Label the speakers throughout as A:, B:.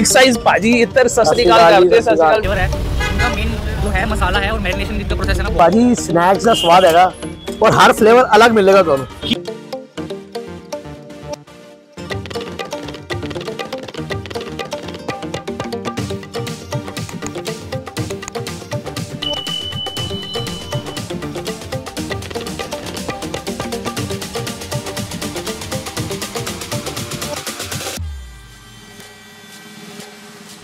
A: Big size भाजी इतर सत श्री अकाल करते हैं।
B: फ्लेवर है उनका मेन जो है मसाला है और मैरिनेशन का प्रोसेस है ना
C: भाजी स्नैक्स का स्वाद है और हर फ्लेवर अलग मिलेगा ਤੁਹਾਨੂੰ।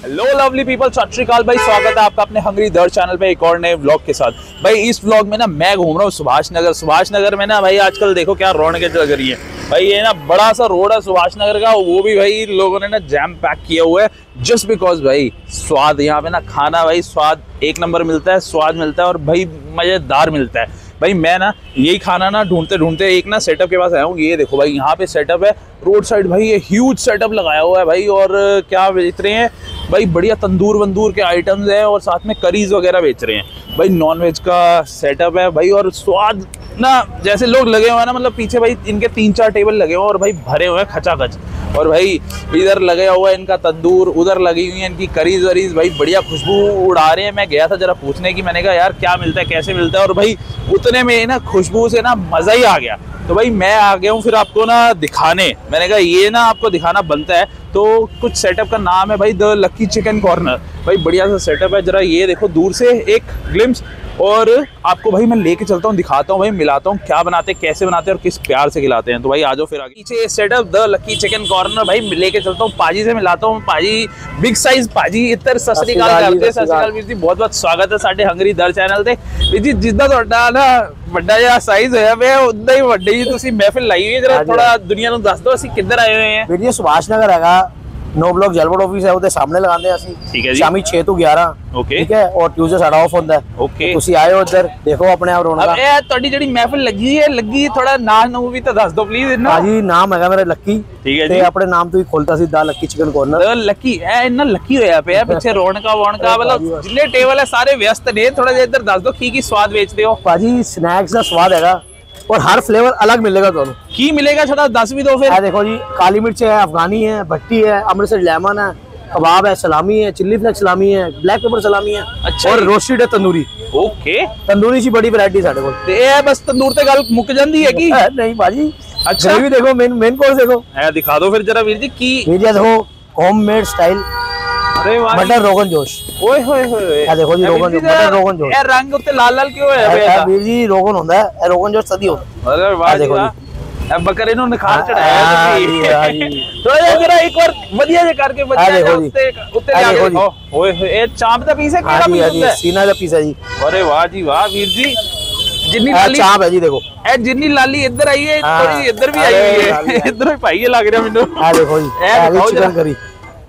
A: हेलो लवली पीपल, सत श्री अकाल भाई। स्वागत है आपका अपने हंगरी दर्द चैनल पे एक और नए व्लॉग के साथ। भाई इस व्लॉग में ना मैं घूम रहा हूँ सुभाष नगर में ना। भाई आजकल देखो क्या रौनकें लग रही है। भाई ये ना बड़ा सा रोड है सुभाष नगर का, वो भी भाई लोगों ने ना जैम पैक किया हुआ है जस्ट बिकॉज भाई स्वाद यहाँ पे ना खाना भाई स्वाद एक नंबर मिलता है, स्वाद मिलता है और भाई मजेदार मिलता है। भाई मैं ना यही खाना ना ढूंढते ढूंढते एक ना सेटअप के पास आया हूँ। ये देखो भाई यहाँ पे सेटअप है रोड साइड, भाई ये ह्यूज सेटअप लगाया हुआ है भाई। और क्या बेच रहे हैं भाई, बढ़िया तंदूर वंदूर के आइटम्स हैं और साथ में करीज वगैरह बेच रहे हैं भाई। नॉनवेज का सेटअप है भाई और स्वाद ना जैसे लोग लगे हुए हैं ना, मतलब पीछे भाई इनके 3-4 टेबल लगे हुए हैं और भाई भरे हुए हैं खचाखच। और भाई इधर लगे हुआ है इनका तंदूर, उधर लगी हुई है इनकी करीज वरीज, भाई बढ़िया खुशबू उड़ा रहे हैं। मैं गया था जरा पूछने की, मैंने कहा यार क्या मिलता है कैसे मिलता है, और भाई उतने में ना खुशबू से ना मजा ही आ गया। तो भाई मैं आ गया हूँ फिर आपको ना दिखाने, मैंने कहा ये ना आपको दिखाना बनता है। तो कुछ सेटअप का नाम है भाई द लकी चिकन कॉर्नर। भाई बढ़िया सा सेटअप है, जरा ये देखो दूर से एक ग्लिम्स, और आपको भाई मैं लेके चलता हूँ, दिखाता हूँ भाई, मिलाता हूँ क्या बनाते हैं, कैसे बनाते हैं और किस प्यार से खिलाते हैं। तो भाई आ जाओ फिर आगे। पीछे setup the lucky chicken corner, भाई लेके चलता हूँ, पाजी से मिलाता हूँ। पाजी बिग साइज पाजी इतर सत श्री अकाल करते हैं। सत श्री अकाल वीर जी, बहुत बहुत स्वागत है साडे हंगरी दर चैनल ते। वीर जी जिद्दां तुहाडा ना ਵੱਡਾ ਜਿਹਾ ਸਾਈਜ਼ ਹੋਇਆ ਪਿਆ ਉਦਾਂ ਹੀ ਵੱਡੀ ਜੀ ਤੁਸੀਂ ਮਹਿਫਿਲ ਲਾਈ ਹੋਈ ਹੈ, ਜਰਾ ਥੋੜਾ ਦੁਨੀਆ ਨੂੰ ਦੱਸ ਦਿਓ ਅਸੀਂ ਕਿੱਧਰ ਆਏ ਹੋਏ ਹਾਂ।
C: ਵੀਰ ਜੀ ਸੁਭਾਸ਼ ਨਗਰ ਹੈਗਾ, 9 ਬਲਾਕ ਜਲਬੜ ਆਫਿਸ ਹੈ, ਉਹਦੇ ਸਾਹਮਣੇ ਲਗਾਉਂਦੇ ਆ ਅਸੀਂ।
A: ਠੀਕ ਹੈ ਜੀ,
C: ਸ਼ਾਮੀ 6 ਤੋਂ 11।
A: ਓਕੇ
C: ਠੀਕ ਹੈ, ਔਰ ਟਿਊਜ਼ਡੇ ਸਾਡਾ ਆਫ ਹੁੰਦਾ ਹੈ।
A: ਓਕੇ
C: ਤੁਸੀਂ ਆਇਓ ਇੱਧਰ ਦੇਖੋ ਆਪਣੇ ਆਪ ਰੌਣਕਾਂ।
A: ਇਹ ਤੁਹਾਡੀ ਜਿਹੜੀ ਮਹਿਫਿਲ ਲੱਗੀ ਥੋੜਾ ਨਾਮ ਨੂੰ ਵੀ ਤਾਂ ਦੱਸ ਦਿਓ ਪਲੀਜ਼ ਇਹਨਾਂ।
C: ਭਾਜੀ ਨਾਮ ਹੈਗਾ ਮੇਰਾ ਲੱਕੀ।
A: ਠੀਕ ਹੈ ਜੀ,
C: ਤੇ ਆਪਣੇ ਨਾਮ ਤੋਂ ਹੀ ਖੋਲਤਾ ਸੀ ਦਾ ਲੱਕੀ ਚਿਕਨ ਕਾਰਨਰ।
A: ਲੱਕੀ ਇਹ ਇੰਨਾ ਲੱਕੀ ਹੋਇਆ ਪਿਆ ਪਿੱਛੇ ਰੌਣਕਾਂ ਮਤਲਬ ਜਿੰਨੇ ਟੇਬਲ ਹੈ ਸਾਰੇ ਵਿਅਸਤ ਨੇ। ਥੋੜਾ ਜਿਹਾ ਇੱਧਰ ਦੱਸ ਦਿਓ ਕੀ ਸਵਾਦ ਵੇਚਦੇ ਹੋ।
C: ਭਾਜੀ ਸਨੈਕਸ ਦਾ ਸਵਾਦ ਹੈਗਾ और हर फ्लेवर अलग मिलेगा ਤੁਹਾਨੂੰ।
A: ਕੀ ਮਿਲੇਗਾ ਥੋੜਾ ਦੱਸ ਵੀ ਦਿਓ ਫਿਰ।
C: ਇਹ ਦੇਖੋ ਜੀ, काली मिर्च है, अफगानी है, भट्टी है, अमृतसर लेमन है, कबाब है, सलामी है, चिल्ली फ्लेक्स सलामी है, ब्लैक पेपर सलामी है।
A: अच्छा,
C: और रोस्टेड है तंदूरी।
A: ओके,
C: तंदूरी ची बड़ी वैरायटी ਸਾਡੇ ਕੋਲ।
A: ਤੇ ਇਹ ਬਸ ਤੰਦੂਰ ਤੇ ਗੱਲ ਮੁੱਕ ਜਾਂਦੀ ਹੈ ਕੀ?
C: नहीं भाजी,
A: अच्छा
C: ग्रेवी देखो, मेन कोर्स देखो।
A: है दिखा दो फिर जरा वीर जी की।
C: वीर जी देखो होममेड स्टाइल
A: अरे वाह,
C: मटर रोगन जोश।
A: ओए होए होए,
C: ये देखो जी रोगन जोश, मटर रोगन जोश।
A: ये रंग उत्ते लाल लाल क्यों है भैया?
C: वीर जी रोगन होता है, ये रोगन जोश सदी होता है।
A: अरे वाह जी वाह, अब बकरे नु निखार चढ़ाया थोड़ा जरा एक बार बढ़िया जे करके बढ़िया उत्ते उत्ते जाके। ओए होए, ये चांप दा पीस है, केड़ा पीस है?
C: सीना दा पीस है जी।
A: अरे वाह जी वाह वीर जी, जिन्नी लाली
C: चांप है जी देखो।
A: ए जिन्नी लाली इधर आई है थोड़ी इधर भी आई हुई है, इधर ही पाई लग रहा मेनू।
C: आ देखो जी,
A: ए दिखाओ जरा
C: करी।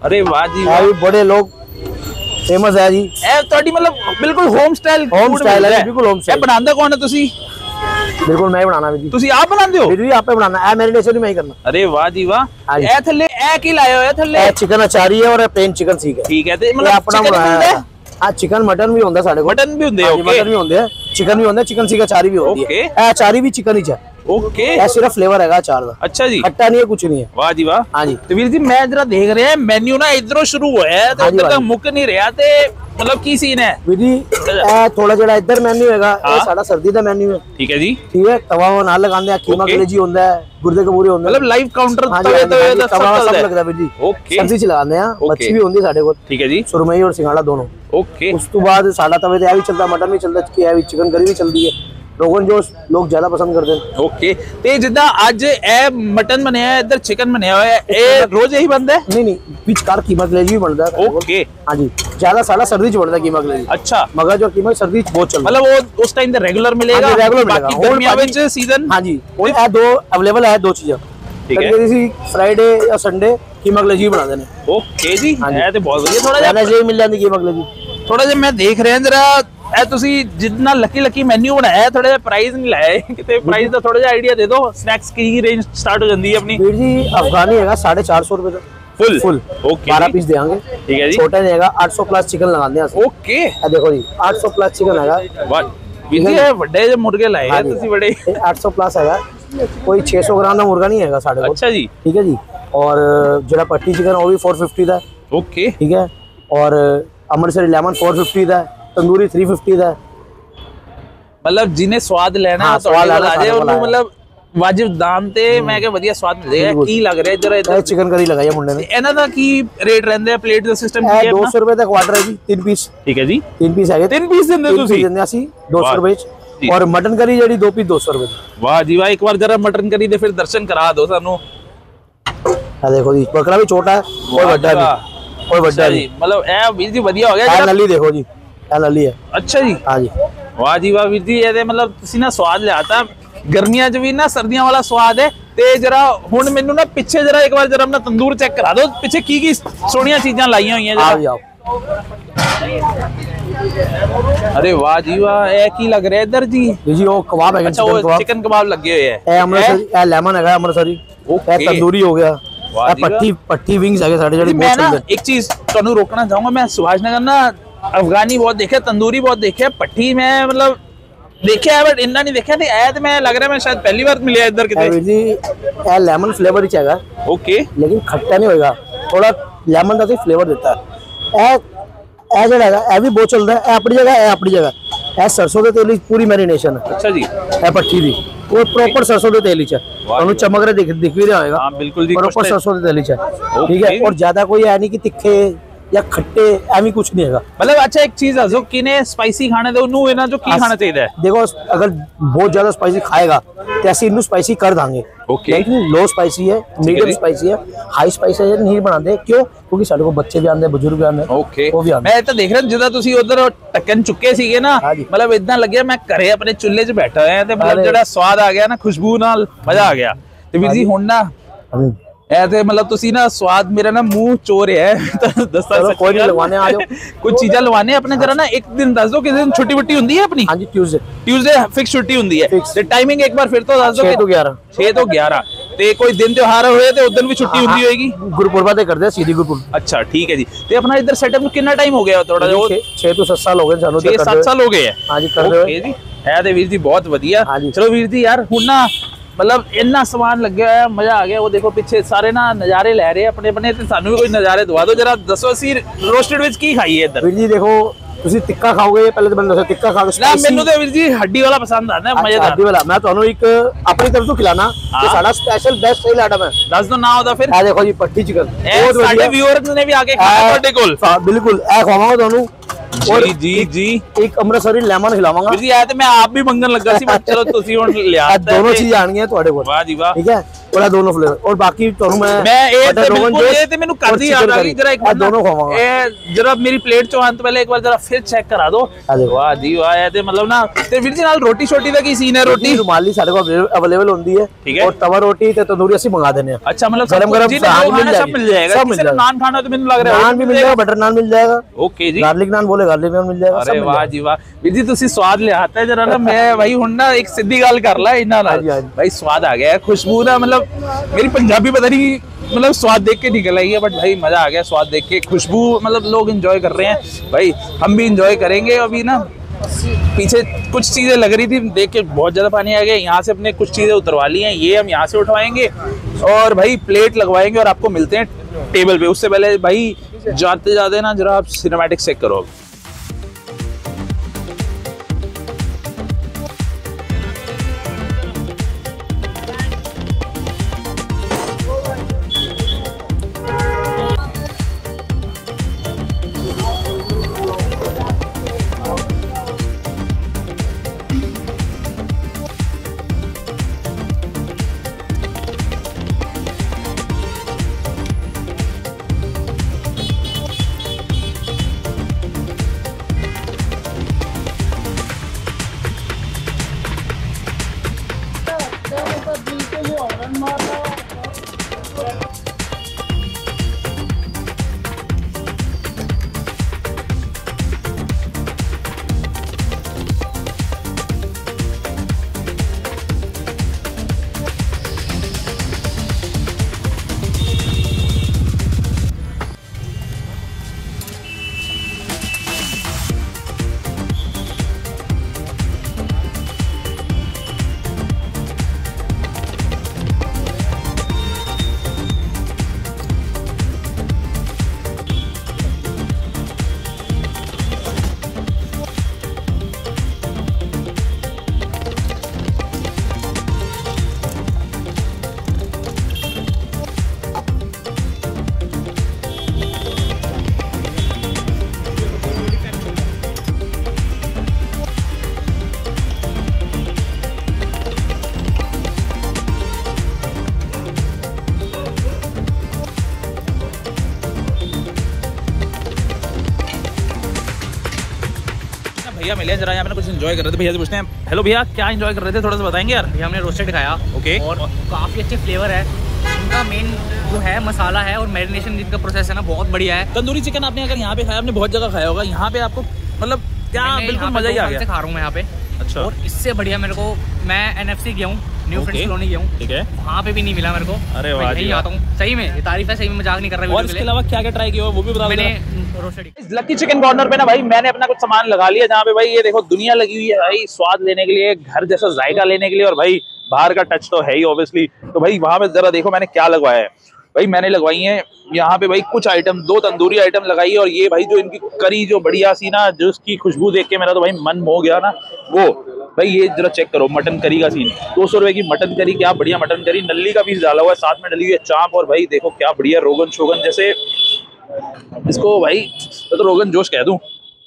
A: अरे वाह जी वाह,
C: बड़े लोग फेमस है जी।
A: ए तोड़ी मतलब बिल्कुल होम स्टाइल
C: है, बिल्कुल होम स्टाइल।
A: ए बनांदा कौन है तुसी?
C: बिल्कुल मैं ही बनाना वीर जी।
A: तुसी आप बनांदे हो?
C: वीर जी आपे बनाना है, मैरिनेशन भी मैं ही करना।
A: अरे वाह जी वाह, ए थल्ले ए की लाए हो? ए थल्ले
C: चिकन अचारी है और प्लेन चिकन सीख है।
A: ठीक है, ते मतलब
C: अपना बनाया। हां चिकन मटन भी होंदा साडे को।
A: मटन भी होंदे? ओके,
C: मटन भी होंदे, चिकन भी होंदा, चिकन सीख अचारी भी होती है। ए अचारी भी चिकन ही है।
A: ओके,
C: ये सिर्फ फ्लेवर हैगा अचार दा।
A: अच्छा जी,
C: खट्टा नहीं है, कुछ नहीं है।
A: वाह जी वाह। हां जी, तो वीर जी मैं जरा देख रहे हैं मेन्यू ना इधरों शुरू होया है तो उधर तक मुक नहीं रहा, ते मतलब की सीन है
C: वीर जी? थोड़ा जड़ा इधर मेन्यू हैगा, ये साडा सर्दी दा मेन्यू है।
A: ठीक है जी,
C: ठीक है, तवा नाल लगांदे, कीमा कलेजी होंदा है, गुर्दे कबूरे होंदे,
A: मतलब लाइव काउंटर
C: तवे तो सब लगदा वीर जी।
A: ओके,
C: सर्दी च लगांदे हैं, मच्छी भी होंदी साडे कोल।
A: ठीक है जी,
C: सुरमई और सिंघाड़ा दोनों।
A: ओके,
C: उस तो बाद साडा तवे ते भी चलदा, मटन भी चलदा, चिकन करी भी चलदी है, रोगन जोश लोग ज्यादा पसंद करते हैं।
A: ओके, ते जिद्दां अज ए मटन बनया है, इधर चिकन बनया हुआ है, ए रोज यही बनदा है?
C: नहीं बीच कार कीमा कलेजी भी बनदा है।
A: ओके, हां जी,
C: ज्यादा साला सर्दी च बनदा है कीमा कलेजी।
A: अच्छा,
C: मगर जो कीमा सर्दी च बहुत चलदा,
A: मतलब वो उस टाइम पे रेगुलर मिलेगा,
C: रेगुलर
A: बाकी गर्मियों विच सीजन।
C: हां जी, और ए दो अवेलेबल है, दो चीजें। ठीक है, कभी फ्राइडे या संडे कीमा कलेजी बना देने।
A: ओके जी, ए ते बहुत बढ़िया। थोड़ा
C: जिहा मिल जांदी कीमा कलेजी।
A: थोड़ा जिहा मैं देख रहा जरा ए तुसी जितना लकी मैन्यू बनाया है, थोड़ा जिहा प्राइस नहीं लाया किते प्राइस दा थोड़ा जिहा आइडिया दे दो। स्नैक्स की रेंज स्टार्ट हो जांदी है अपनी? वीर
C: जी अफगानी हैगा 450 रुपए का फुल। ओके, 12 पीस देंगे। ठीक है जी, छोटा नहीं हैगा, 800 प्लस चिकन लगांदे हैं। ओके, ए देखो जी 800 प्लस चिकन हैगा। वाह वीर जी, ये बड़े जो मुर्गे लाए हैं तुसी, बड़े 800 प्लस हैगा, कोई 600 ग्राम का मुर्गा नहीं हैगा साडे को। अच्छा जी, ठीक है जी। और जरा पट्टी चिकन वो भी 450 का,
A: ओके
C: ठीक है। और अमृतसरी लेमन 450 दा, तंदूरी 350 दा।
A: मतलब जिन्हें स्वाद लेना
C: हाँ,
A: तो
C: स्वाद
A: आ
C: लेना
A: जाए,
C: सारे
A: उन्हें मतलब वाजिब दाम ते मैं क्या ਵਧੀਆ ਸਵਾਦ ਮਿਲੇਗਾ। ਕੀ ਲੱਗ ਰਿਹਾ ਇਧਰ ਇਧਰ
C: चिकन करी लगाई है मुंडे ने।
A: ਇਹਨਾਂ ਦਾ ਕੀ ਰੇਟ ਰਹਿੰਦੇ ਆ? ਪਲੇਟ ਦਾ ਸਿਸਟਮ ਕੀ ਹੈ?
C: 200 रुपए का क्वार्टर है जी, 3 पीस।
A: ठीक है जी,
C: 3 पीस है।
A: 3 पीस ਦਿੰਦੇ ਤੁਸੀਂ?
C: ਦਿੰਦੇ ਅਸੀਂ 200 रुपए
A: जी।
C: और मटन करी ਜਿਹੜੀ 2 पीस 200 रुपए।
A: वाह जी वाह, एक बार जरा मटन करी दे फिर दर्शन करा दो सानू।
C: ਆ ਦੇਖੋ ਜੀ, ਬੱਕਰਾ ਵੀ ਛੋਟਾ ਹੈ, ਕੋਈ ਵੱਡਾ ਨਹੀਂ, ਕੋਈ ਵੱਡਾ
A: जी,
C: ਨਹੀਂ।
A: मतलब ਇਹ ਵੀਰ ਜੀ ਵਧੀਆ ਹੋ ਗਿਆ
C: ਇਹ
A: ਜਰਾ।
C: ਨਲੀ ਦੇਖੋ ਜੀ, ਇਹ ਨਲੀ ਹੈ।
A: ਅੱਛਾ ਜੀ,
C: ਹਾਂ ਜੀ,
A: ਵਾਹ ਜੀ ਵਾਹ ਵੀਰ ਜੀ, ਇਹਦੇ ਮਤਲਬ ਤੁਸੀਂ ਨਾ ਸਵਾਦ ਲਿਆਤਾ। ਗਰਮੀਆਂ 'ਚ ਵੀ ਨਾ ਸਰਦੀਆਂ ਵਾਲਾ ਸਵਾਦ ਹੈ। ਤੇ ਜਰਾ ਹੁਣ ਮੈਨੂੰ ਨਾ ਪਿੱਛੇ ਜਰਾ ਇੱਕ ਵਾਰ ਜਰਾ ਆਪਣਾ ਤੰਦੂਰ ਚੈੱਕ ਕਰਾ ਦਿਓ, ਪਿੱਛੇ ਕੀ ਕੀ ਸੋਹਣੀਆਂ ਚੀਜ਼ਾਂ ਲਾਈਆਂ ਹੋਈਆਂ
C: ਆ
A: ਜਰਾ।
C: ਜਾਓ।
A: अरे वाह जी वाह, ਇਹ ਕੀ ਲੱਗ ਰਿਹਾ ਇਧਰ ਜੀ?
C: ਜੀ ਉਹ ਕਬਾਬ ਹੈ,
A: ਅੱਛਾ, ਉਹ ਚਿਕਨ ਕਬਾਬ ਲੱਗੇ ਹੋਏ ਹੈ।
C: ਇਹ ਅੰਮ੍ਰਿਤਸਰੀ, ਇਹ ਲੈਮਨ ਹੈਗਾ ਅੰਮ੍ਰਿਤਸਰੀ, ਇਹ ਤੰਦੂਰੀ ਹੋ ਗਿਆ,
A: ਵਾਹ
C: ਇਹ
A: ਜੀ ਵਾਹ।
C: ਪੱਠੀ ਵਿੰਗਸ ਹੈਗੇ ਸਾਡੇ ਜਿਹੜੇ
A: मैं
C: ਬਹੁਤ
A: ना
C: ਚੱਲਦੇ।
A: एक चीज ਤੁਹਾਨੂੰ रोकना चाहूंगा, मैं सुभाष नगर ना अफगानी बहुत देखे, तंदूरी बहुत देखे, पट्टी में मतलब देखा है बट इन्ना नहीं देखा। ਤੇ ਇਹ ਤੇ ਮੈਂ ਲੱਗ ਰਿਹਾ ਮੈਂ ਸ਼ਾਇਦ ਪਹਿਲੀ ਵਾਰ ਮਿਲਿਆ ਇੱਧਰ
C: ਇਹ
A: ਕਿਤੇ।
C: ਵੀਰ ਜੀ ਇਹ ਲੈਮਨ ਫਲੇਵਰ ਵਿੱਚ ਹੈਗਾ,
A: ਓਕੇ
C: लेकिन खट्टा नहीं होएगा, थोड़ा लेमन का फ्लेवर देता है। ਇਹ ਜਿਹੜਾ ਹੈਗਾ ਇਹ ਵੀ ਬਹੁਤ ਚੱਲਦਾ ਹੈ, ਇਹ ਆਪਣੀ ਜਗ੍ਹਾ, ਇਹ ਆਪਣੀ ਜਗ੍ਹਾ। ਇਹ ਸਰਸੋਂ ਦੇ ਤੇਲ ਵਿੱਚ ਪੂਰੀ ਮੈਰੀਨੇਸ਼ਨ ਹੈ।
A: ਅੱਛਾ ਜੀ,
C: ਇਹ ਪੱਠੀ ਦੀ ਉਹ ਪ੍ਰੋਪਰ ਸਰਸੋਂ ਦੇ ਤੇਲ ਵਿੱਚ ਹੈ। ਤੁਹਾਨੂੰ ਚਮਕ ਰਿਹਾ ਦਿਖ ਵੀ ਰਿਹਾ ਹੋਏਗਾ।
A: ਹਾਂ ਬਿਲकुल ਜੀ,
C: ਪ੍ਰੋਪਰ ਸਰਸੋਂ ਦੇ ਤੇਲ ਵਿੱਚ ਹੈ। ਠੀਕ ਹੈ। ਔਰ ਜ਼ਿਆਦਾ ਕੋਈ ਹੈ ਨਹੀਂ ਕਿ ਤਿੱਖੇ ਜਾਂ ਖੱਟੇ, ਐਵੇਂ ਕੁਝ ਨਹੀਂ ਹੈਗਾ।
A: मतलब अच्छा एक चीज ਦੱਸੋ ਕਿਨੇ ਸਪਾਈਸੀ ਖਾਣੇ ਤੇ ਉਹਨੂੰ ਇਹਨਾਂ ਚੋਂ ਕੀ ਖਾਣਾ ਚਾਹੀਦਾ ਹੈ?
C: देखो अगर बहुत ज्यादा स्पाइसी खाएगा तो ऐसे इनू स्पाइसी कर देंगे।
A: ओके।
C: लेकिन लो स्पाइसी है, मीडियम स्पाइसी है, हाई स्पाइसी है नहीं बनाते। क्यों? क्योंकि सारे को बच्चे भी आते हैं, बुजुर्ग भी आते हैं।
A: ਓਕੇ,
C: ਉਹ ਵੀ ਆਉਂਦੇ।
A: ਮੈਂ ਤਾਂ ਦੇਖ ਰਿਹਾ ਜਦੋਂ ਤੁਸੀਂ ਉਧਰ ਟੱਕਣ ਚੁੱਕੇ ਸੀਗੇ ਨਾ,
C: ਹਾਂਜੀ।
A: ਮਤਲਬ ਇਦਾਂ ਲੱਗਿਆ ਮੈਂ ਘਰੇ ਆਪਣੇ ਚੁੱਲ੍ਹੇ 'ਚ ਬੈਠਾ ਹੋਇਆ ਤੇ ਮਤਲਬ
C: ਅਰੇ।
A: ਜਿਹੜਾ ਸਵਾਦ ਆ ਗਿਆ ਨਾ, ਖੁਸ਼ਬੂ ਨਾਲ ਮਜ਼ਾ ਆ ਗਿਆ। ਤੇ ਵੀਰ ਜੀ ਹੁਣ ਨਾ
C: अभी
A: ਇਹ ਤੇ ਮਤਲਬ ਤੁਸੀਂ ਨਾ ਸਵਾਦ ਮੇਰਾ ਨਾ ਮੂੰਹ ਚੋ ਰਿਹਾ ਹੈ। ਤਾਂ ਦੱਸੋ
C: ਚਲੋ ਕੋਈ ਨਹੀਂ, ਲਗਵਾਨੇ ਆ ਜਾਓ।
A: ਕੁਝ ਚੀਜ਼ਾਂ ਲਵਾਨੇ ਆਪਣੇ ਜਰਾ ਨਾ। ਇੱਕ ਦਿਨ ਦੱਸ ਦਿਓ ਕਿਸ ਦਿਨ ਛੁੱਟੀ ਵੁੱਟੀ ਹੁੰਦੀ ਹੈ ਆਪਣੀ?
C: हाँ जी, ट्यूसडे
A: ਟਿਊਜ਼ਡੇ ਫਿਕਸ ਛੁੱਟੀ ਹੁੰਦੀ ਹੈ।
C: Fix।
A: ਤੇ ਟਾਈमिंग ਇੱਕ ਵਾਰ ਫਿਰ ਤੋਂ ਦੱਸ ਦਿਓ।
C: 6 to 11
A: 6 ਤੋਂ 11 ਤੇ ਕੋਈ ਦਿਨ ਤਿਉਹਾਰ ਹੋਏ ਤੇ ਉਦੋਂ ਵੀ ਛੁੱਟੀ ਹੁੰਦੀ ਹੋਏਗੀ?
C: गुरुपुरबा ते करते हैं, सीधी गुरुपुरब।
A: ਅੱਛਾ ਠੀਕ ਹੈ ਜੀ। ਤੇ ਆਪਣਾ ਇੱਧਰ ਸੈਟਅਪ ਨੂੰ ਕਿੰਨਾ ਟਾਈਮ ਹੋ ਗਿਆ? ਥੋੜਾ ਜਿਹਾ
C: 6 to 7 साल हो गए सानू।
A: 6-7 ਸਾਲ ਹੋ ਗਏ ਹੈ।
C: हाँ जी, कर दो।
A: ਓਕੇ ਜੀ, ਹੈ ਤੇ ਵੀਰ ਜੀ ਬਹੁਤ ਵਧੀਆ।
C: ਹਾਂਜੀ।
A: ਚਲੋ ਵੀਰ ਜੀ ਯਾਰ ਹੁਣ ਨਾ ਮਤਲਬ ਇੰਨਾ ਸਮਾਨ ਲੱਗਿਆ ਹੋਇਆ, ਮਜ਼ਾ ਆ ਗਿਆ। ਉਹ ਦੇਖੋ ਪਿੱਛੇ ਸਾਰੇ ਨਾ ਨਜ਼ਾਰੇ ਲੈ ਰਹੇ ਆਪਣੇ ਆਪਣੇ, ਤੇ ਸਾਨੂੰ ਵੀ ਕੋਈ ਨਜ਼ਾਰੇ ਦਵਾ ਦਿਓ ਜਰਾ। ਦੱਸੋ ਅਸੀਂ ਰੋਸਟਡ ਵਿੱਚ ਕੀ ਖਾਈਏ ਇੱਧਰ?
C: ਵੀਰ ਜੀ ਦੇਖੋ, ਤੁਸੀਂ ਤਿੱਕਾ ਖਾਓਗੇ, ਪਹਿਲੇ ਤਾਂ ਮੈਨੂੰ ਦੱਸੋ ਤਿੱਕਾ ਖਾ ਕੇ
A: ਨਾ ਮੈਨੂੰ ਤੇ ਵੀਰ ਜੀ ਹੱਡੀ ਵਾਲਾ ਪਸੰਦ ਆਉਂਦਾ, ਮਜ਼ੇਦਾਰ।
C: ਹੱਡੀ ਵਾਲਾ ਮੈਂ ਤੁਹਾਨੂੰ ਇੱਕ ਆਪਣੀ ਤਰਫ ਤੋਂ ਖਿਲਾਣਾ, ਇਹ ਸਾਡਾ ਸਪੈਸ਼ਲ ਬੈਸਟ ਸੇਲ ਆਈਟਮ ਹੈ।
A: ਦੱਸ ਦੋ ਨਾ ਉਹਦਾ ਫਿਰ।
C: ਇਹ ਦੇਖੋ ਜੀ, ਪੱਠੀ ਚਿਕਨ
A: ਇਹ ਸਾਡੇ ਵਿਊਅਰਸ ਨੇ ਵੀ ਆ ਕੇ ਖਾਣਾ ਤੁਹਾਡੇ ਕੋਲ।
C: ਬਿਲकुल ਇਹ ਖਵਾਵਾਂਗਾ ਤੁਹਾਨੂੰ।
A: ਜੀ ਜੀ ਜੀ,
C: ਇੱਕ ਅੰਮ੍ਰਿਤਸਰੀ ਲੈਮਨ ਖਿਲਾਵਾਂਗਾ।
A: ਵੀਰ ਜੀ ਇਹ ਤੇ ਮੈਂ ਆਪ ਵੀ ਮੰਗਣ ਲੱਗਾ ਸੀ, ਪਰ ਚਲੋ ਤੁਸੀਂ ਹੁਣ ਲਿਆ
C: ਇਹ ਦੋਨੋਂ ਚੀਜ਼ ਆਣਗੀਆਂ ਤੁਹਾਡੇ ਕੋਲ।
A: ਵਾਹ ਜੀ ਵਾਹ,
C: ਠੀਕ ਹੈ। और दोनों फ्लेवर और बाकी ਤੁਹਾਨੂੰ
A: ਮੈਂ ਇਹ ਤੇ ਬਿਲਕੁਲ ਇਹ ਤੇ ਮੈਨੂੰ ਕਰਦੀ ਯਾਦ ਆ ਗਈ। ਜਰਾ ਇੱਕ
C: ਦੋਨੋਂ ਖਵਾਵਾਂਗਾ।
A: ਇਹ ਜਰਾ ਮੇਰੀ ਪਲੇਟ ਚੋਂ ਆਉਣ ਤੋਂ ਪਹਿਲੇ ਇੱਕ ਵਾਰ ਜਰਾ ਫਿਰ ਚੈੱਕ ਕਰਾ ਦਿਓ। ਵਾਹ ਜੀ ਵਾਹ, ਇਹ ਤੇ ਮਤਲਬ ਨਾ। ਤੇ ਵੀਰ ਜੀ ਨਾਲ ਰੋਟੀ ਛੋਟੀ ਦਾ ਕੀ ਸੀਨ ਹੈ? ਰੋਟੀ
C: रुमाली ਸਾਡੇ ਕੋਲ ਅਵੇਲੇਬਲ ਹੁੰਦੀ ਹੈ।
A: ਠੀਕ ਹੈ।
C: और तवा रोटी ਤੇ ਤੰਦੂਰੀ ਅਸੀਂ ਮੰਗਾ ਦਿੰਦੇ ਹਾਂ।
A: अच्छा मतलब
C: गरम गरम
A: सब मिल जाएगा।
C: सब मिल जाएगा।
A: नान खाना तो मैंने लग रहा है
C: नान भी मिल जाएगा, बटर नान मिल जाएगा।
A: ओके जी,
C: गार्लिक नान बोले गार्लिक नान मिल जाएगा।
A: अरे वाह जी वाह ਵੀਰ ਜੀ, ਤੁਸੀਂ ਸਵਾਦ ਲਿਆਤਾ ਜਰਾ ਨਾ। ਮੈਂ ਭਾਈ ਹੁਣ ਨਾ ਇੱਕ ਸਿੱਧੀ ਗੱਲ ਕਰ ਲਾ ਇਹਨਾਂ ਨਾਲ। ਭਾਈ ਸਵਾਦ ਆ ਗਿਆ, ਖੁਸ਼ਬੂ ਨਾ मतलब मेरी पंजाबी पता नहीं मतलब स्वाद देख के निकल आई है, बट भाई मजा आ गया स्वाद देख के। खुशबू मतलब लोग एंजॉय कर रहे हैं भाई, हम भी एंजॉय करेंगे। अभी ना पीछे कुछ चीजें लग रही थी, देख के बहुत ज्यादा पानी आ गया। यहाँ से अपने कुछ चीजें उतरवा ली हैं, ये हम यहाँ से उठवाएंगे और भाई प्लेट लगवाएंगे और आपको मिलते हैं टेबल पे। उससे पहले भाई जाते जाते ना जरा आप सिनेमैटिक चेक करो। भैया मिले जरा यहाँ पे कुछ एंजॉय कर रहे थे, भैया से पूछते हैं। हेलो भैया, क्या एंजॉय कर रहे थे, थोड़ा सा बताएंगे यार।
B: भैया हमने रोस्टेड खाया, ओके, और काफ़ी अच्छे फ्लेवर है। इनका मेन जो है मसाला है और मैरिनेशन जिनका प्रोसेस है ना बहुत बढ़िया है।
A: तंदूरी चिकन आपने अगर यहाँ पे खाया, आपने बहुत जगह खाया होगा, यहाँ पे आपको मतलब क्या बिल्कुल मजा ही आ गया।
B: खा रहा हूँ मैं यहाँ पे।
A: अच्छा।
B: और इससे बढ़िया मेरे को, मैं NFC गया हूँ, न्यू फ्रेंड्स कॉलोनी गया हूँ, ठीक है, वहाँ पे भी नहीं मिला मेरे को।
A: अरे वाह,
B: यही आता हूँ, सही में ये तारीफ है, सही में मजाक नहीं कर रहा।
A: और इसके अलावा क्या क्या ट्राई किया वो भी बता।
B: मैंने रोस्टेड
A: लकी चिकन कॉर्नर पे ना भाई मैंने अपना कुछ सामान लगा लिया, जहाँ पे भाई ये देखो दुनिया लगी हुई है भाई, स्वाद लेने के लिए, घर जैसा जायका लेने के लिए, और भाई बाहर का टच तो है ही ऑब्वियसली। तो भाई वहां पे जरा देखो मैंने क्या लगवाया है। भाई मैंने लगवाई है यहाँ पे भाई कुछ आइटम, 2 तंदूरी आइटम लगाई है, और ये भाई जो इनकी करी जो बढ़िया सी ना, जो उसकी खुशबू देख के मेरा तो भाई मन हो गया ना। वो भाई ये जरा चेक करो मटन करी का सीन, 200 रुपए की मटन करी, क्या बढ़िया मटन करी, नल्ली का पीस डाला हुआ है, साथ में डली हुई है चाप, और भाई देखो क्या बढ़िया रोगन शोगन, जैसे इसको भाई तो रोगन जोश कह दूं।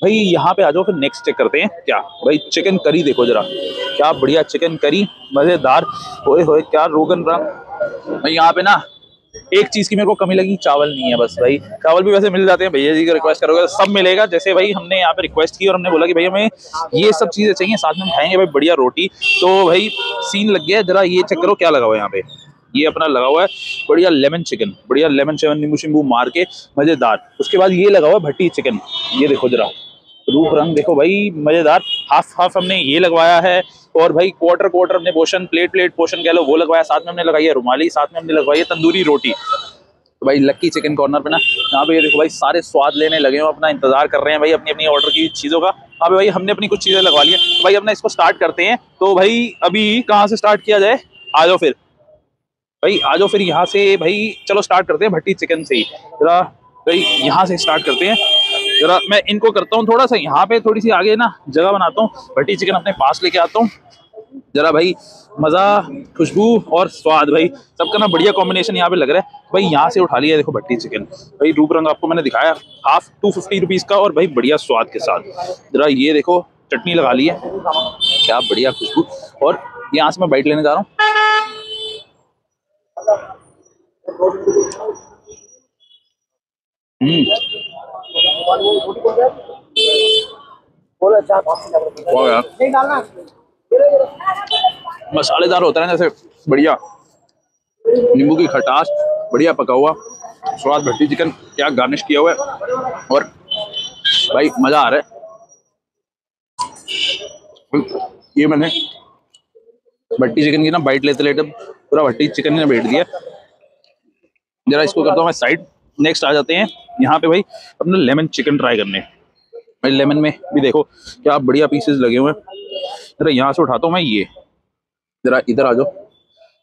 A: भाई यहाँ पे आ जाओ, फिर नेक्स्ट चेक करते हैं क्या। भाई चिकन करी देखो जरा, क्या बढ़िया चिकन करी, मजेदार, होए होए क्या रोगन रंग। भाई यहाँ पे ना एक चीज की मेरे को कमी लगी, चावल नहीं है बस। भाई चावल भी वैसे मिल जाते हैं, भैया जी का रिक्वेस्ट करोगे सब मिलेगा। जैसे भाई हमने यहाँ पे रिक्वेस्ट की और हमने बोला कि भाई हमें ये सब चीजें चाहिए, साथ में हम खाएंगे भाई बढ़िया रोटी, तो भाई सीन लग गया। जरा ये चेक करो क्या लगा हुआ है यहाँ पे, ये अपना लगा हुआ है बढ़िया लेमन चिकन, बढ़िया लेमन शेमन नींबू शिम्बू मार के मजेदार। उसके बाद ये लगा हुआ है भट्टी चिकन, ये देखो जरा रूप रंग देखो भाई मजेदार। हाफ हाफ हमने ये लगवाया है, और भाई क्वार्टर हमने पोर्शन, प्लेट पोर्शन कह लो वो लगवाया, साथ में हमने लगाई है रुमाली, साथ में हमने लगवाई है तंदूरी रोटी। तो भाई लक्की चिकन कॉर्नर पे ना यहाँ पे ये देखो भाई सारे स्वाद लेने लगे हो, अपना इंतजार कर रहे हैं भाई अपनी अपनी ऑर्डर की चीजों का। यहाँ पे भाई हमने अपनी कुछ चीजें लगवा ली है, तो भाई अपना इसको स्टार्ट करते हैं। तो भाई अभी कहाँ से स्टार्ट किया जाए, आ जाओ फिर भाई, आ जाओ फिर यहाँ से भाई, चलो स्टार्ट करते हैं भट्टी चिकन से ही। जरा भाई यहाँ से स्टार्ट करते हैं। जरा मैं इनको करता हूँ थोड़ा सा यहाँ पे थोड़ी सी आगे ना जगह बनाता हूँ, भट्टी चिकन अपने पास लेके आता हूँ। जरा भाई मजा, खुशबू और स्वाद भाई सबका ना बढ़िया कॉम्बिनेशन यहाँ पे लग रहा है। भाई यहाँ से उठा लिया देखो भट्टी चिकन, भाई रूप रंग आपको मैंने दिखाया, हाफ 250 रुपीज का, और भाई बढ़िया स्वाद के साथ। जरा ये देखो चटनी लगा ली है, क्या बढ़िया खुशबू, और यहाँ से मैं बाइट लेने जा रहा हूँ। मसालेदार होता है ना जैसे, बढ़िया नींबू की खटास, बढ़िया पका हुआ स्वाद, भट्टी चिकन क्या गार्निश किया हुआ है, और भाई मजा आ रहा है। ये मैंने भट्टी चिकन की ना बाइट लेते लेते पूरा भट्टी चिकन ने बैठ दिया। जरा इसको करता हूँ मैं साइड। नेक्स्ट आ जाते हैं यहाँ पे भाई अपने लेमन चिकन ट्राई करने। भाई लेमन में भी देखो क्या बढ़िया पीसेस लगे हुए हैं। जरा यहाँ से उठाता हूँ मैं ये, जरा इधर आ जाओ,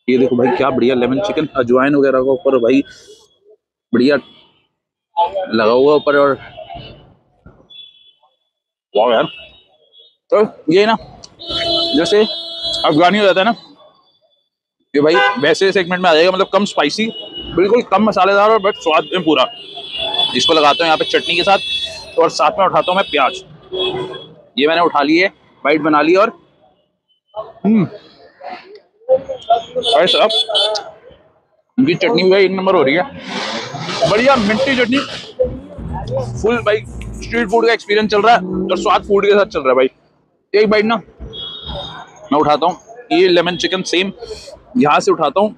A: ये देखो भाई क्या बढ़िया लेमन चिकन, अजवाइन वगैरह का ऊपर भाई बढ़िया लगा हुआ ऊपर, और वाह यार। तो ये ना जैसे अफगानी हो जाता है ना, ये भाई वैसे सेगमेंट में आ जाएगा, मतलब कम स्पाइसी, बिल्कुल कम मसालेदार, और बट स्वाद में पूरा। जिसको लगाता हूँ यहाँ पे चटनी के साथ, और साथ में उठाता हूँ मैं प्याज। ये मैंने उठा ली है, बाइट बना ली, और भाई साहब इनकी चटनी भी भाई 1 नंबर हो रही है, बढ़िया मिंटी चटनी। फुल भाई स्ट्रीट फूड का एक्सपीरियंस चल रहा है, और स्वाद फूड के साथ चल रहा है भाई। एक बाइट ना मैं उठाता हूँ, ये लेमन चिकन सेम यहाँ से उठाता हूँ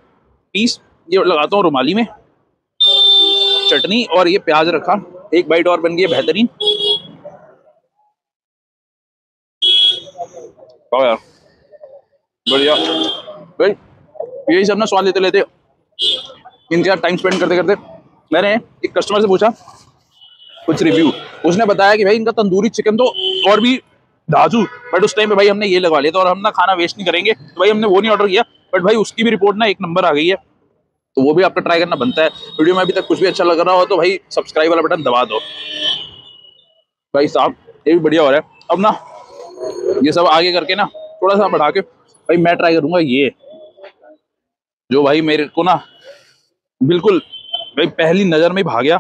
A: पीस, ये लगाता हूँ रुमाली में, चटनी और ये प्याज रखा, एक बाइट और बन गई बेहतरीन। यार बढ़िया भाई, यही सब ना स्वाद लेते लेते इनके साथ टाइम स्पेंड करते करते मैंने एक कस्टमर से पूछा कुछ रिव्यू, उसने बताया कि भाई इनका तंदूरी चिकन तो और भी धाजू, बट उस टाइम पे भाई हमने ये लगवा लिया था, और हम ना खाना वेस्ट नहीं करेंगे, तो भाई हमने वो नहीं ऑर्डर किया, बट भाई उसकी भी रिपोर्ट ना 1 नंबर आ गई है, तो वो भी आपका ट्राई करना बनता है। वीडियो में अभी तक कुछ भी अच्छा लग रहा हो तो भाई सब्सक्राइब वाला बटन दबा दो भाई साहब, ये भी बढ़िया हो रहा है। अब ना ये सब आगे करके ना थोड़ा सा बढ़ा के भाई मैं ट्राई करूंगा ये, जो भाई मेरे को ना बिल्कुल भाई पहली नजर में भाग गया,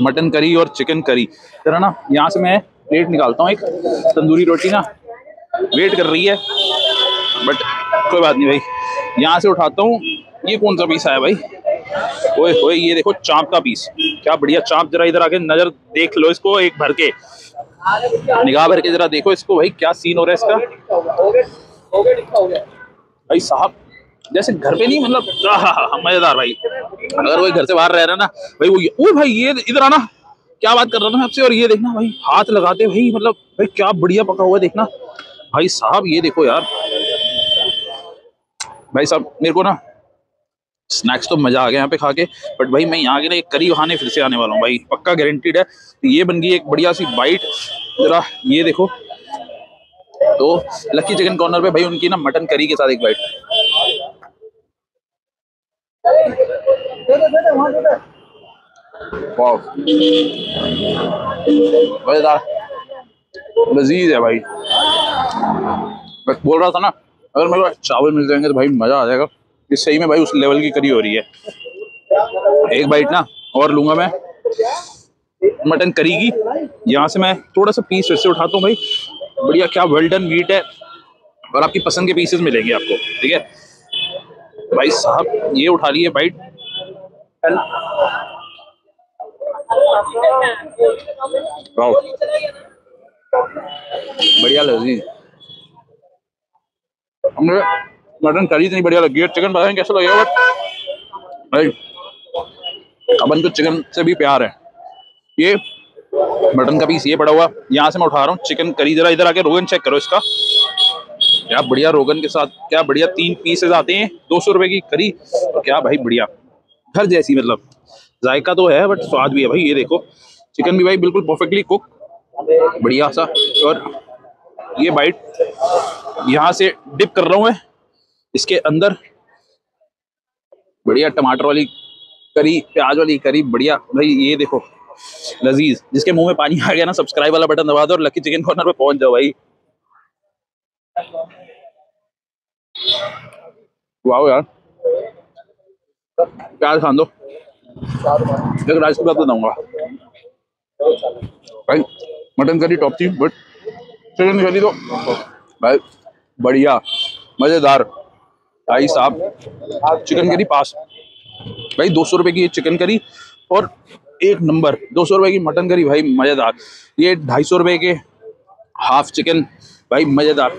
A: मटन करी और चिकन करी। जरा ना यहाँ से मैं प्लेट निकालता हूँ, एक तंदूरी रोटी ना वेट कर रही है, बट कोई बात नहीं भाई, यहाँ से उठाता हूँ। ये कौन सा पीस आया भाई, ओए ओए ये देखो चाप का पीस, क्या बढ़िया चाप, जरा इधर आके नजर देख लो इसको एक भर के, निगाह भर के जरा देखो इसको भाई, क्या सीन हो रहा है इसका भाई साहब। जैसे घर पे नहीं, मतलब मजेदार भाई। अगर वो घर से बाहर रह रहा ना भाई, वो ओ भाई ये इधर आना, क्या बात कर रहा था मैं आपसे। और ये देखना भाई, हाथ लगाते भाई, मतलब भाई क्या बढ़िया पका हुआ है, देखना भाई साहब। ये देखो यार भाई साहब, मेरे को ना स्नैक्स तो मजा आ गया यहाँ पे खा के, बट भाई मैं यहाँ के ना एक करी खाने फिर से आने वाला हूँ भाई, पक्का गारंटीड है। तो ये बन गई एक बढ़िया सी बाइट, जरा ये देखो। तो लकी चिकन कॉर्नर पे भाई उनकी ना मटन करी के साथ एक बाइट। मजेदार लजीज है भाई। मैं बोल रहा था ना, अगर मेरे को चावल मिल जाएंगे तो भाई मजा आ जाएगा। इस सही में भाई उस लेवल की करी हो रही है। एक बाइट ना और लूंगा मैं मटन करी की। यहाँ से मैं थोड़ा सा पीस फिर से उठाता हूँ भाई, बढ़िया क्या वेल डन मीट है, और आपकी पसंद के पीसेस मिलेंगे आपको, ठीक है भाई साहब। ये उठा लिए बाइट, बढ़िया लजीज। हमने मटन करी इतनी बढ़िया लगी है, चिकन पता नहीं कैसा लगेगा, बट भाई अपन को चिकन से भी प्यार है। ये मटन का पीस ये पड़ा हुआ, यहाँ से मैं उठा रहा हूँ चिकन करी। जरा इधर आके रोगन चेक करो इसका, क्या बढ़िया रोगन के साथ, क्या बढ़िया 3 पीसेस आते हैं 200 रुपए की करी। और क्या भाई बढ़िया घर जैसी, मतलब जायका तो है बट स्वाद भी है भाई। ये देखो चिकन भी भाई बिल्कुल परफेक्टली कुक, बढ़िया सा। और ये बाइट यहाँ से डिप कर रहा हूँ मैं इसके अंदर, बढ़िया टमाटर वाली करी, प्याज वाली करी, बढ़िया भाई। ये देखो लजीज, जिसके मुंह में पानी आ गया ना, सब्सक्राइब वाला बटन दबा दो और लकी चिकन कॉर्नर पे पहुंच जाओ भाई। वाह यार, प्याज खान दो, एक राइस के साथ तो दूंगा भाई। मटन करी टॉप थी, बट चिकन करी तो भाई बढ़िया मजेदार भाई साहब। चिकन करी पास भाई, 200 रुपए की चिकन करी और एक नंबर 200 रुपए की मटन करी भाई मजेदार। ये 250 रुपए के हाफ चिकन भाई मजेदार।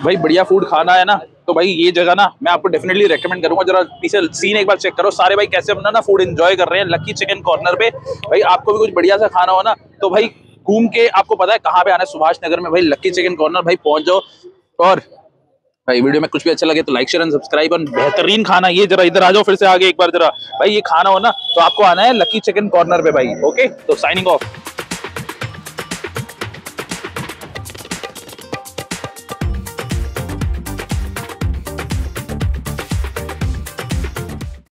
A: भाई बढ़िया फूड खाना है ना तो भाई ये जगह ना मैं आपको डेफिनेटली रेकमेंड करूंगा। जरा पीछे सीन एक बार चेक करो सारे भाई, कैसे अपना ना फूड एंजॉय कर रहे हैं लकी चिकन कॉर्नर पे। भाई आपको भी कुछ बढ़िया सा खाना हो ना तो भाई घूम के, आपको पता है कहाँ पे आना है, सुभाष नगर में भाई लकी चिकन कॉर्नर भाई पहुंच जाओ। और भाई वीडियो में कुछ भी अच्छा लगे तो लाइक शेयर एंड सब्सक्राइब। और बेहतरीन खाना ये, जरा इधर आ जाओ फिर से आगे एक बार जरा भाई, ये खाना हो ना तो आपको आना है लकी चिकन कॉर्नर पे भाई। ओके, तो साइनिंग ऑफ।